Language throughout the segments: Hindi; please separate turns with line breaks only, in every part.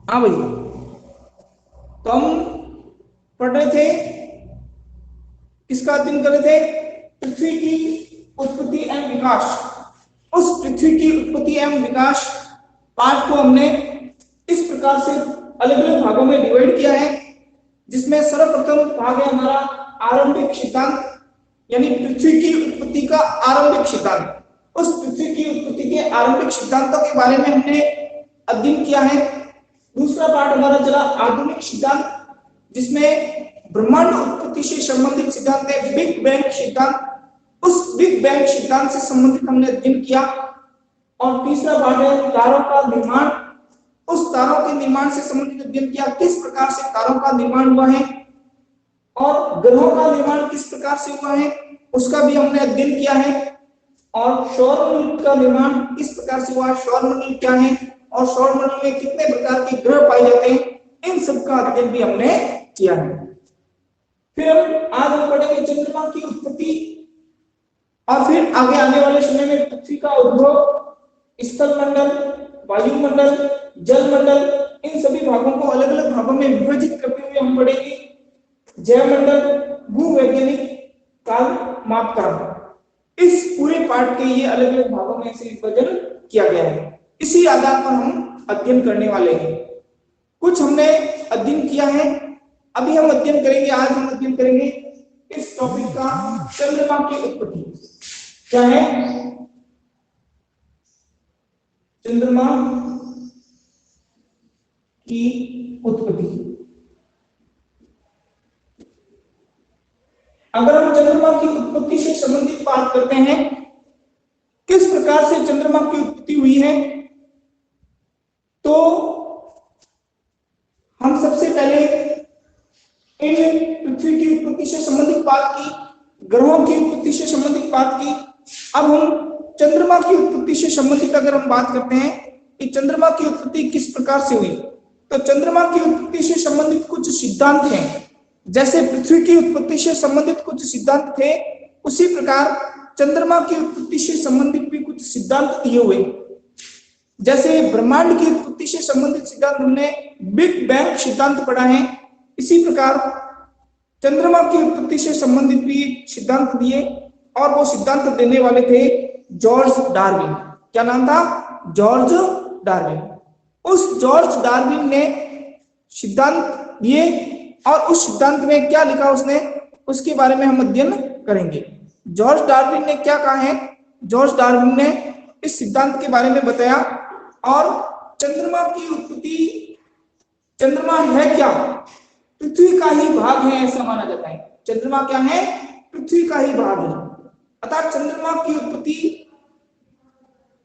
हाँ भाई, तो हम पढ़ रहे थे, किसका अध्ययन कर रहे थे? पृथ्वी की उत्पत्ति एवं विकास। उस पृथ्वी की उत्पत्ति एवं विकास पाठ को हमने इस प्रकार से अलग अलग भागों में डिवाइड किया है, जिसमें सर्वप्रथम भाग है हमारा आरंभिक सिद्धांत, यानी पृथ्वी की उत्पत्ति का आरंभिक सिद्धांत। उस पृथ्वी की उत्पत्ति के आरंभिक सिद्धांतों के बारे में हमने अध्ययन किया है। दूसरा पार्ट हमारा चला आधुनिक सिद्धांत, जिसमें ब्रह्मांड उत्पत्ति से संबंधित सिद्धांत है बिग बैंग सिद्धांत। उस बिग बैंग सिद्धांत से संबंधित हमने अध्ययन किया। और तीसरा पार्ट है तारों का निर्माण। उस तारों के निर्माण से संबंधित अध्ययन किया, किस प्रकार से तारों का निर्माण हुआ है और ग्रहों का निर्माण किस प्रकार से हुआ है, उसका भी हमने अध्ययन किया है। और सौरमंडल का निर्माण किस प्रकार से हुआ, सौरमंडल क्या है और सौरमंडल में कितने प्रकार के ग्रह पाए जाते हैं, इन सब का अध्ययन भी हमने किया है। फिर आज हम पढ़ेंगे चंद्रमा की उत्पत्ति, और फिर आगे आने वाले समय में पृथ्वी का उद्भव, स्थल मंडल, वायुमंडल, जलमंडल, इन सभी भागों को अलग अलग भागों में विभाजित करते हुए हम पढ़ेंगे जयमंडल, भूवैज्ञानिक काल मापकांक। इस पूरे पाठ के ये अलग अलग भागों में से विभाजन किया गया है। इसी आधार पर हम अध्ययन करने वाले हैं। कुछ हमने अध्ययन किया है, अभी हम अध्ययन करेंगे, आज हम अध्ययन करेंगे इस टॉपिक का चंद्रमा की उत्पत्ति। क्या है? चंद्रमा की उत्पत्ति। अगर हम चंद्रमा की उत्पत्ति से संबंधित बात करते हैं, किस प्रकार से चंद्रमा की उत्पत्ति हुई है, तो हम सबसे पहले इन पृथ्वी की उत्पत्ति से संबंधित बात की, ग्रहों की उत्पत्ति से संबंधित बात की। अब हम चंद्रमा की उत्पत्ति से संबंधित अगर हम बात करते हैं कि चंद्रमा की उत्पत्ति किस प्रकार से हुई, तो चंद्रमा की उत्पत्ति से संबंधित कुछ सिद्धांत हैं। जैसे पृथ्वी की उत्पत्ति से संबंधित कुछ सिद्धांत थे, उसी प्रकार चंद्रमा की उत्पत्ति से संबंधित भी कुछ सिद्धांत दिए हुए। जैसे ब्रह्मांड की उत्पत्ति से संबंधित सिद्धांत हमने बिग बैंग सिद्धांत पढ़ा है, इसी प्रकार चंद्रमा की उत्पत्ति से संबंधित भी सिद्धांत दिए, और वो सिद्धांत देने वाले थे जॉर्ज डार्विन। क्या नाम था? George Darwin. उस जॉर्ज डार्विन ने सिद्धांत दिए, और उस सिद्धांत में क्या लिखा उसने, उसके बारे में हम अध्ययन करेंगे। जॉर्ज डार्विन ने क्या कहा है? जॉर्ज डार्विन ने इस सिद्धांत के बारे में बताया। और चंद्रमा की उत्पत्ति, चंद्रमा है क्या? पृथ्वी का ही भाग है, ऐसा माना जाता है। चंद्रमा क्या है? पृथ्वी का ही भाग है। अर्थात चंद्रमा की उत्पत्ति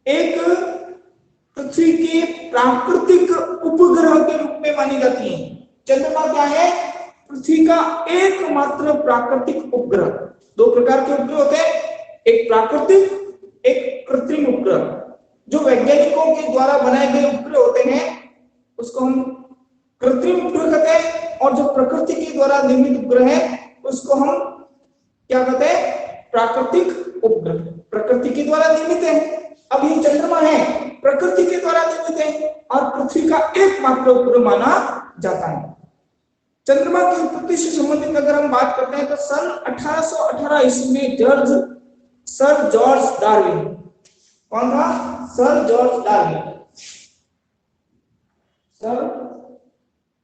एक पृथ्वी के प्राकृतिक उपग्रह के रूप में मानी जाती है। चंद्रमा क्या है? पृथ्वी का एकमात्र प्राकृतिक उपग्रह। दो प्रकार के उपग्रह होते हैं, एक प्राकृतिक, एक कृत्रिम उपग्रह। जो वैज्ञानिकों के द्वारा बनाए गए उपग्रह होते हैं उसको हम कृत्रिम उपग्रह कहते हैं, और जो प्रकृति के द्वारा निर्मित उपग्रह है उसको हम क्या कहते हैं? प्राकृतिक उपग्रह। प्रकृति के द्वारा निर्मित है। अब ये चंद्रमा है, प्रकृति के द्वारा निर्मित है और पृथ्वी का एकमात्र उपग्रह माना जाता है। चंद्रमा की उत्पत्ति से संबंधित अगर हम बात करते हैं तो सन 1818 ईस्वी में सर जॉर्ज डार्विन, कौन था? Sir George Darwin. Sir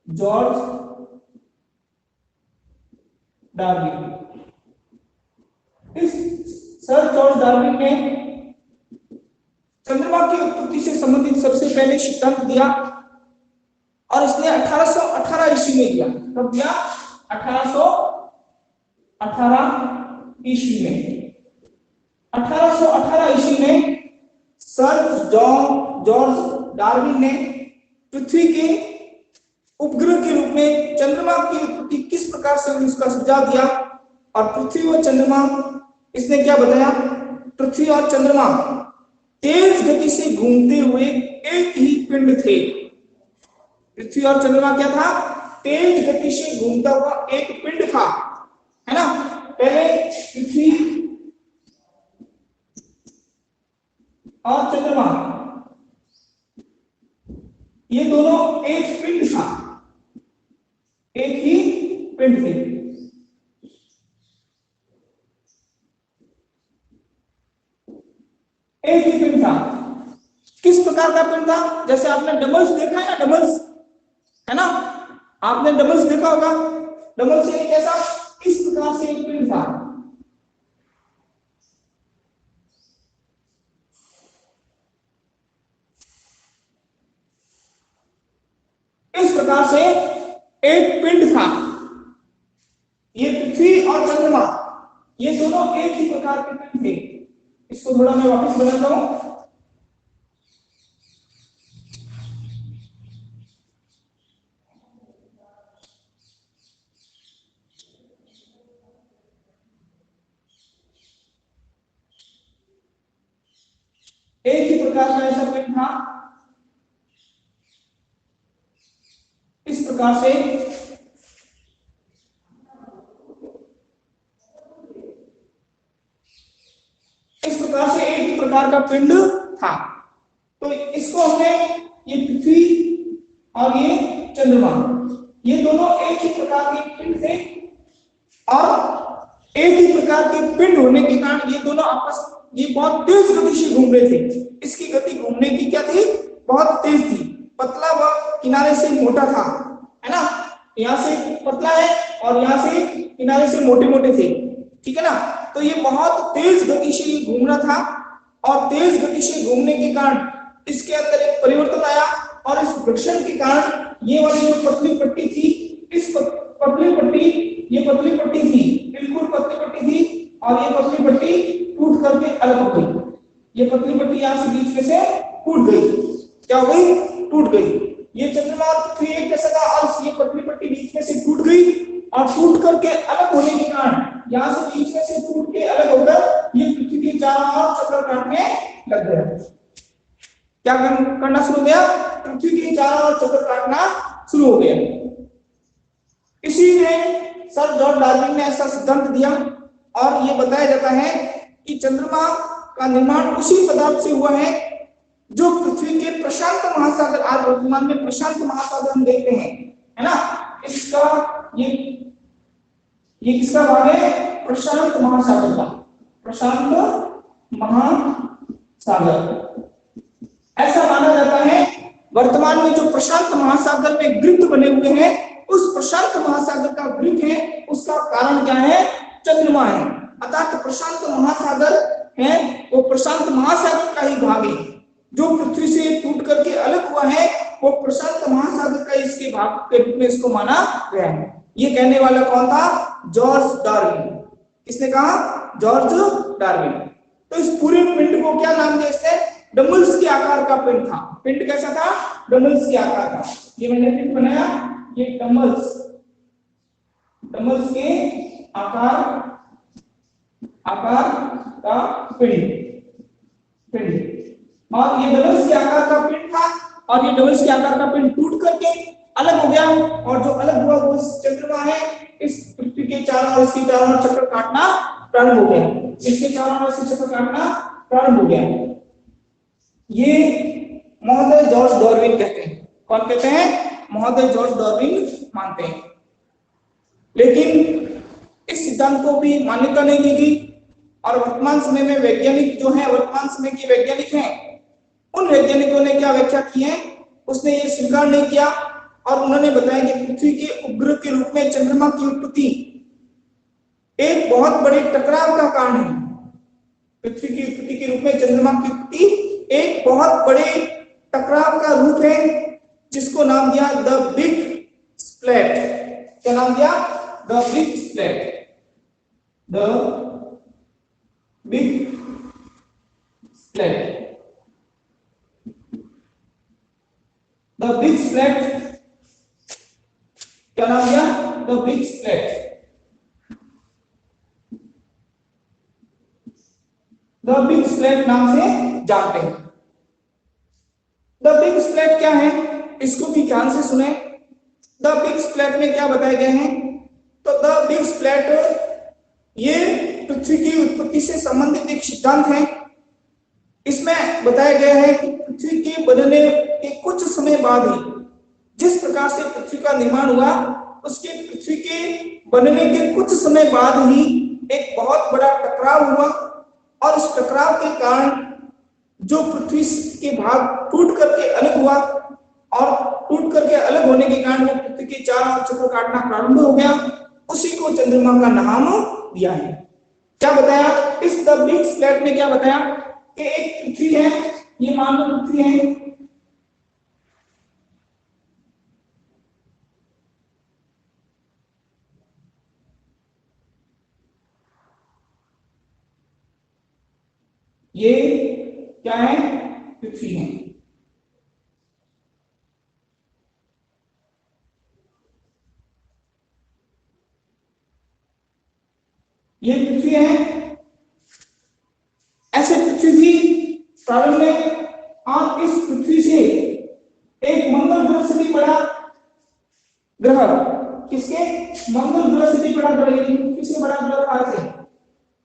George Darwin, इस सर जॉर्ज डार्विन ने चंद्रमा की उत्पत्ति से संबंधित सबसे पहले सिद्धांत दिया, और इसने 1818 ईस्वी में दिया। कब दिया? 1818 ईस्वी में। 1818 ईस्वी में सर जॉर्ज डार्विन ने पृथ्वी के उपग्रह के रूप में चंद्रमा की उत्पत्ति किस प्रकार से हुई उसका सुझाव दिया। और पृथ्वी और चंद्रमा, इसने क्या बताया? पृथ्वी और चंद्रमा तेज गति से घूमते हुए एक ही पिंड थे। पृथ्वी और चंद्रमा क्या था? तेज गति से घूमता हुआ एक पिंड था, है ना। पहले पृथ्वी और चंद्रमा ये दोनों दोनों एक पिंड था, एक ही पिंड थे। एक ही पिंड था। किस प्रकार का पिंड था? जैसे आपने डबल्स देखा है ना, डबल्स है ना, आपने डबल्स देखा होगा। डबल से कैसा, इस प्रकार से एक पिंड था। इस प्रकार से एक पिंड था। ये पृथ्वी और चंद्रमा ये दोनों एक ही प्रकार के पिंड थे। इसको थोड़ा मैं वापस बनाता हूं। एक ही प्रकार का ऐसा पिंड था। इस प्रकार से एक ही प्रकार का पिंड था। तो इसको हमने, ये पृथ्वी और ये चंद्रमा ये दोनों एक ही प्रकार के पिंड थे, और एक ही प्रकार के पिंड होने के कारण ये दोनों आपस ये बहुत तेज गति से घूम रहे थे। इसकी गति घूमने की क्या थी, बहुत तेज थी। पतला व किनारे से मोटा था, है ना, यहाँ से पतला है और यहाँ से किनारे से मोटे मोटे थे, ठीक है ना। तो ये बहुत तेज गति से घूम रहा था, और तेज गति से घूमने के कारण इसके अंदर एक परिवर्तन आया, और इस घर्षण के कारण ये वाली जो पतली पट्टी थी, इस पतली पट्टी, ये पतली पट्टी थी, बिल्कुल पतली पट्टी थी, और ये पतली पट्टी टूट करके अलग हो गई। ये पतली पट्टी यहाँ से बीच में से टूट गई। क्या हो गई? टूट गई। ये चंद्रमा और पृथ्वी एक जैसा था, और ये पतली पट्टी बीच में से टूट गई, और टूट करके अलग होने के कारण यहाँ से बीच में से टूट के अलग होकर ये पृथ्वी के चारों ओर चक्कर काटने लग गया। क्या करना शुरू हो गया? पृथ्वी के चारों ओर चक्कर काटना शुरू हो गया। इसी में सर जॉर्ज डार्विन ने ऐसा सिद्धांत दिया, और ये बताया जाता है कि चंद्रमा का निर्माण उसी पदार्थ से हुआ है जो पृथ्वी के प्रशांत महासागर, आज वर्तमान में प्रशांत महासागर हम देखते हैं, है ना। इसका ये किसका भाग है? प्रशांत महासागर का, प्रशांत महासागर। ऐसा माना जाता है वर्तमान में जो प्रशांत महासागर में ग्रित बने हुए हैं, उस प्रशांत महासागर का ग्रित है, उसका कारण क्या है? चंद्रमा है। अर्थात प्रशांत महासागर है वो प्रशांत महासागर का ही भाग है। जो पृथ्वी से टूट करके अलग हुआ है वो प्रशांत महासागर का इसके भाग के रूप में इसको माना गया है। ये कहने वाला कौन था? George Darwin. किसने कहा? George Darwin. तो इस पूरे पिंड को क्या नाम दिया इसने? डम्बल्स के आकार का पिंड था। पिंड कैसा था? डम्बल्स के आकार का। ये मैंने पिंड बनाया, ये डम्बल्स के आकार का पिंड। और ये डबल्स के आकार का पिंड था, और ये डबल्स के आकार का पिंड टूट करके अलग हो गया, और जो अलग हुआ वो चंद्रमा है। इस पृथ्वी के चारों ओर, इसके चारों ओर चक्कर काटना प्रारंभ हो गया। इसके चारों ओर से चक्कर काटना प्रारंभ हो गया। ये महोदय जॉर्ज डार्विन कहते हैं। कौन कहते हैं? महोदय जॉर्ज डार्विन मानते हैं। लेकिन इस सिद्धांत को भी मान्यता नहीं दी गई, और वर्तमान समय में वैज्ञानिक जो है, वर्तमान समय के वैज्ञानिक हैं, उन वैज्ञानिकों ने क्या व्याख्या की है, उसने ये स्वीकार नहीं किया, और उन्होंने बताया कि पृथ्वी के उपग्रह के रूप में चंद्रमा की उत्पत्ति एक बहुत बड़े टकराव का कारण है। पृथ्वी की उत्पत्ति के रूप में चंद्रमा की उत्पत्ति एक बहुत बड़े टकराव का रूप है, जिसको नाम दिया द बिग स्प्लैट। क्या नाम दिया? The big splat. The big splat. The big splat क्या नाम दिया? The big splat. The big splat नाम से जानते हैं। द बिग स्प्लैट क्या है, इसको भी ध्यान से सुने। द बिग स्प्लैट में क्या बताया गया है? तो द बिग स्प्लैट ये पृथ्वी की उत्पत्ति से संबंधित एक सिद्धांत है। इसमें बताया गया है कि पृथ्वी के बनने के कुछ समय बाद ही जिस प्रकार से पृथ्वी का निर्माण हुआ, उसके पृथ्वी के बनने के कुछ समय बाद ही एक बहुत बड़ा टकराव हुआ, और इस टकराव के कारण जो पृथ्वी के भाग टूट करके अलग हुआ, और टूट करके अलग होने के कारण वो पृथ्वी के चारों ओर चक्कर काटना प्रारंभ हो गया। उसी को चंद्रमा का नाम दिया है। क्या बताया इस द बिग स्प्लिट में? क्या बताया कि एक पृथ्वी है, ये मान लो पृथ्वी है, ये क्या है? पृथ्वी है। ये पृथ्वी है। ऐसे पृथ्वी भी प्रारंभ में, और इस पृथ्वी से एक मंगल ग्रह से भी बड़ा ग्रह, किसके? मंगल ग्रह से भी बड़ा ग्रह, पृथ्वी से बड़ा ग्रह कहां से?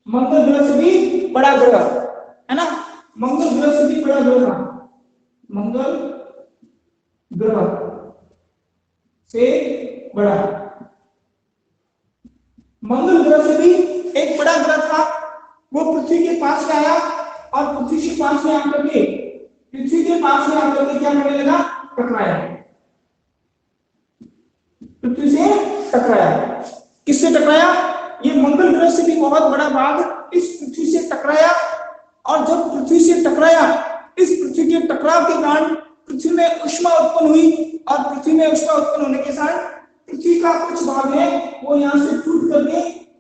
मंगल ग्रह से भी बड़ा ग्रह है ना। मंगल ग्रह से भी बड़ा ग्रह, मंगल ग्रह से बड़ा, मंगल ग्रह से भी एक बड़ा ग्रह था, वो पृथ्वी के पास में आया, और पृथ्वी के पास में आकर के क्या करने लगा? टकराया, पृथ्वी से टकराया। किससे टकराया? ये मंगल ग्रह से भी बहुत बड़ा भाग इस पृथ्वी से टकराया, और जब पृथ्वी से टकराया, इस पृथ्वी के टकराव के कारण पृथ्वी में ऊष्मा उत्पन्न हुई, और पृथ्वी में ऊष्मा उत्पन्न होने के कारण पृथ्वी का कुछ भाग है वो यहाँ से टूट करके,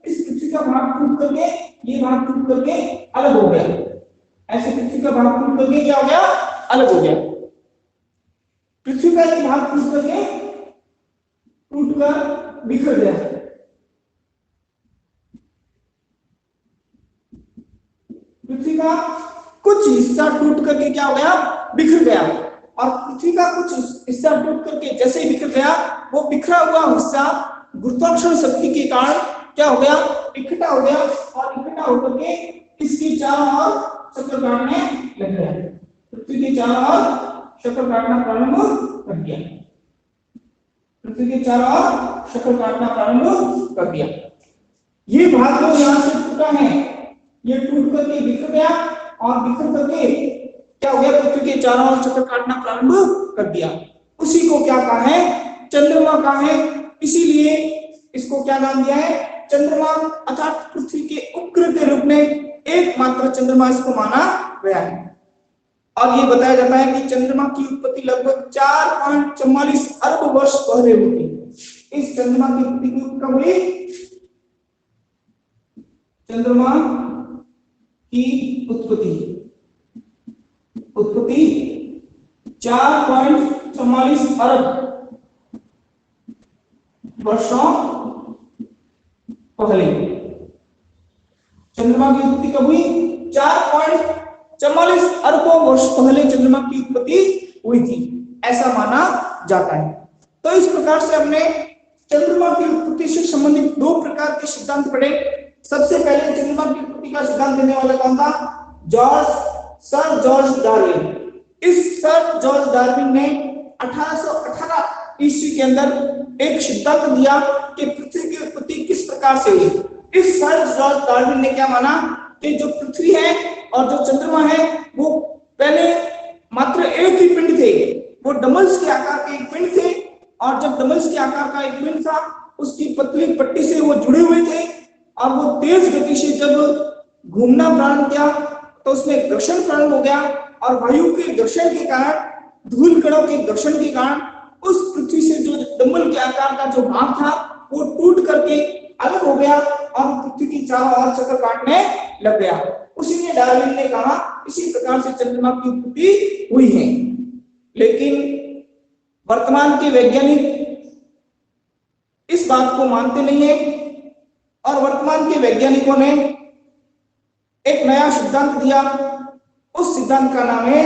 इस पृथ्वी का भाग टूट करके, ये भाग टूट करके अलग हो गया। ऐसे पृथ्वी का भाग टूट करके क्या हो गया? अलग हो गया। पृथ्वी का एक भाग टूटकर बिखर गया। पृथ्वी का कुछ हिस्सा टूट करके क्या हो गया? बिखर गया। और पृथ्वी का कुछ हिस्सा टूट करके जैसे ही बिखर गया, वो बिखरा हुआ हिस्सा गुरुत्वाकर्षण शक्ति के कारण क्या हो गया? इकट्ठा हो गया, और इकट्ठा होकर के इसके चारों ओर चक्कर काटने लग गया। पृथ्वी के चारों ओर चक्कर काटना प्रारंभ कर दिया। पृथ्वी के चारों ओर चक्कर काटना प्रारंभ कर दिया। ये भाग जो यहाँ से टूटा है, ये टूट करके बिखर गया, और बिखर करके क्या हो गया? पृथ्वी के चारों ओर चक्कर काटना प्रारंभ कर दिया। उसी को क्या कहा है? चंद्रमा कहा है। इसीलिए इसको क्या नाम दिया है? चंद्रमा, अर्थात पृथ्वी के उपग्रह के रूप में एकमात्र चंद्रमा इसको माना गया है। और ये बताया जाता है कि चंद्रमा की उत्पत्ति लगभग 4.44 अरब वर्ष पहले हुई। इस चंद्रमा की उत्पत्ति कब हुई? चंद्रमा की उत्पत्ति 4.44 अरब वर्षों पहले। चंद्रमा की उत्पत्ति कब हुई? 4.44 अरबों वर्ष पहले चंद्रमा की उत्पत्ति हुई थी, ऐसा माना जाता है। तो इस प्रकार से हमने चंद्रमा की उत्पत्ति से संबंधित दो प्रकार के सिद्धांत पढ़े। सबसे पहले चंद्रमा की उत्पत्ति का सिद्धांत देने वाला कौन था? Sir George Darwin. इस सर जॉर्ज डार्विन ने 1818 ईस्वी के अंदर एक सिद्धांत दिया कि पृथ्वी की उत्पत्ति किस प्रकार से हुई। इस सर जॉर्ज डार्विन ने क्या माना कि जो पृथ्वी है और जो चंद्रमा है वो पहले मात्र एक ही पिंड थे, वो डमल्स के आकार के एक पिंड थे, और जब डमल्स के आकार का एक पिंड था, उसकी पतली पट्टी से वो जुड़े हुए थे, और वो तेज गति से जब घूमना प्रारंभ किया तो उसमें घर्षण प्रारंभ हो गया, और वायु के घर्षण के कारण, धूल कणों के घर्षण के कारण उस पृथ्वी से जो डंबल के आकार का जो भाग था वो टूट करके अलग हो गया, और पृथ्वी की चारों ओर चक्कर काटने लग गया। उसी ने डार्विन ने कहा इसी प्रकार से चंद्रमा की उत्पत्ति हुई है। लेकिन वर्तमान के वैज्ञानिक इस बात को मानते नहीं है, और वर्तमान के वैज्ञानिकों ने एक नया सिद्धांत दिया। उस सिद्धांत का नाम है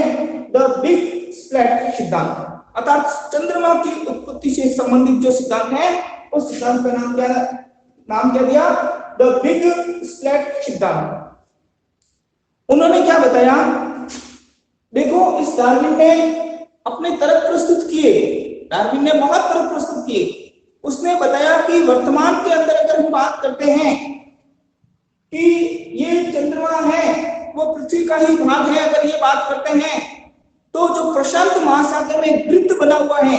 द बिग स्प्लिट सिद्धांत, अर्थात चंद्रमा की उत्पत्ति से संबंधित जो सिद्धांत है उस सिद्धांत का नाम क्या दिया? द बिग स्प्लिट सिद्धांत। उन्होंने क्या बताया? देखो, इस डार्विन ने अपने तर्क प्रस्तुत किए डार्विन ने बहुत तर्क प्रस्तुत किए। उसने बताया कि वर्तमान के अंदर अगर हम बात करते हैं कि ये चंद्रमा है वो पृथ्वी का ही भाग है, अगर ये बात करते हैं तो जो प्रशांत महासागर में वृत्त बना हुआ है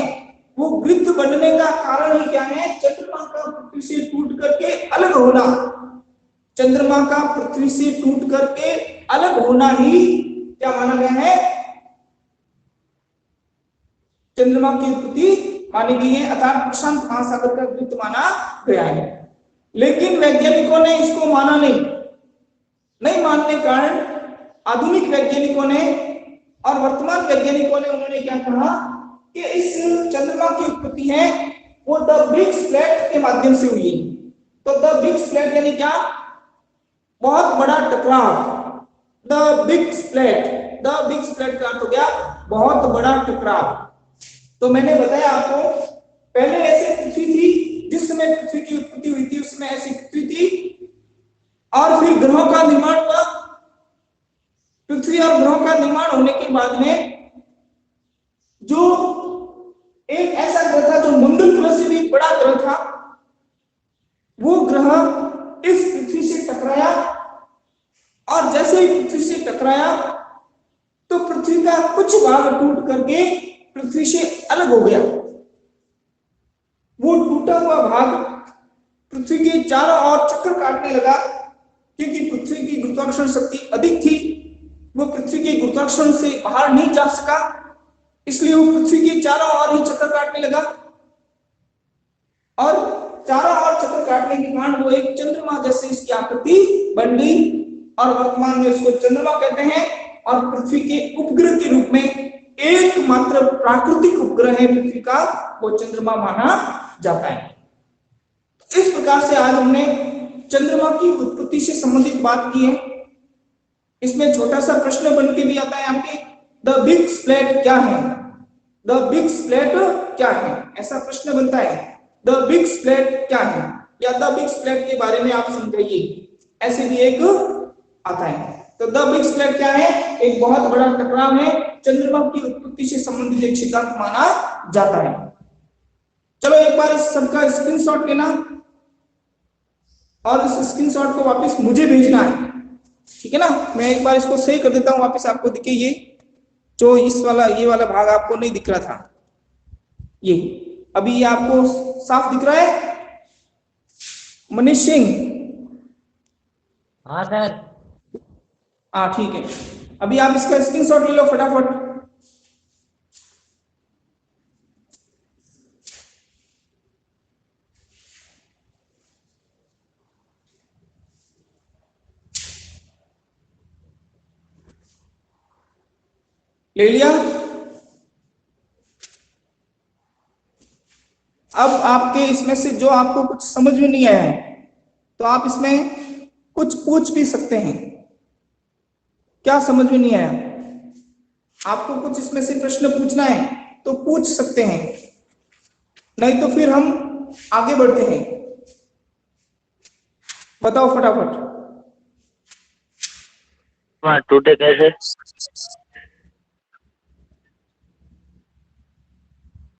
वो वृत्त बनने का कारण ही क्या है? चंद्रमा का पृथ्वी से टूट करके अलग होना। चंद्रमा का पृथ्वी से टूट करके अलग होना ही क्या माना गया है? चंद्रमा की उत्पत्ति मानी गई है, अर्थात प्रशांत महासागर का वृत्त माना गया है। लेकिन वैज्ञानिकों ने इसको माना नहीं मानने के कारण आधुनिक वैज्ञानिकों ने और वर्तमान वैज्ञानिकों ने उन्होंने क्या कहा कि इस चंद्रमा की उत्पत्ति है वो द बिग स्प्लैट के माध्यम से हुई। तो द बिग स्प्लैट यानी क्या? बहुत बड़ा टकराव। द बिग स्प्लैट का अर्थ हो गया बहुत बड़ा टकराव। तो मैंने बताया आपको पहले ऐसे पृथ्वी थी, जिस समय पृथ्वी की उत्पत्ति हुई थी उसमें ऐसी पृथ्वी थी और फिर ग्रहों का निर्माण हुआ। पृथ्वी और ग्रहों का निर्माण होने के बाद में जो एक ऐसा ग्रह था जो मंगल ग्रह से भी बड़ा ग्रह था, वो ग्रह इस पृथ्वी से टकराया और जैसे ही पृथ्वी से टकराया तो पृथ्वी का कुछ भाग टूट करके पृथ्वी से अलग हो गया। वो टूटा हुआ भाग पृथ्वी के चारों ओर चक्कर काटने लगा, क्योंकि पृथ्वी की गुरुत्वाकर्षण शक्ति अधिक थी, वो पृथ्वी के गुरुत्वाकर्षण से बाहर नहीं जा सका, इसलिए वो पृथ्वी के चारों ओर ही चक्कर काटने लगा और चारों ओर चक्कर काटने के कारण वो एक चंद्रमा जैसे इसकी आकृति बन गई और वर्तमान में इसको चंद्रमा कहते हैं और पृथ्वी के उपग्रह के रूप में एकमात्र प्राकृतिक उपग्रह है पृथ्वी का, वो चंद्रमा माना जाता है। इस प्रकार से आज हमने चंद्रमा की उत्पत्ति से संबंधित बात की है। इसमें छोटा सा प्रश्न बन के भी आता है आपके, द बिग स्प्लैट क्या है? द बिग स्प्लैट क्या है, ऐसा प्रश्न बनता है। द बिग स्प्लैट क्या है या द बिग स्प्लैट के बारे में आप समझाइए, ऐसे भी एक आता है। तो द बिग स्प्लैट क्या है? एक बहुत बड़ा टकराव है, चंद्रमा की उत्पत्ति से संबंधित एक सिद्धांत माना जाता है। चलो एक बार इस सबका स्क्रीनशॉट लेना और इस स्क्रीनशॉट को वापस मुझे भेजना है, ठीक है ना? मैं एक बार इसको सही कर देता हूं, वापस आपको दिखे ये जो इस वाला ये वाला भाग आपको नहीं दिख रहा था, ये अभी ये आपको साफ दिख रहा है? मनीष सिंह?
हाँ सर।
हाँ ठीक है, अभी आप इसका स्क्रीनशॉट ले लो फटाफट। ले लिया? अब आपके इसमें से जो आपको कुछ समझ में नहीं आया है तो आप इसमें कुछ पूछ भी सकते हैं। क्या समझ में नहीं आया? आपको कुछ इसमें से प्रश्न पूछना है तो पूछ सकते हैं, नहीं तो फिर हम आगे बढ़ते हैं। बताओ फटाफट।
टूटे कैसे?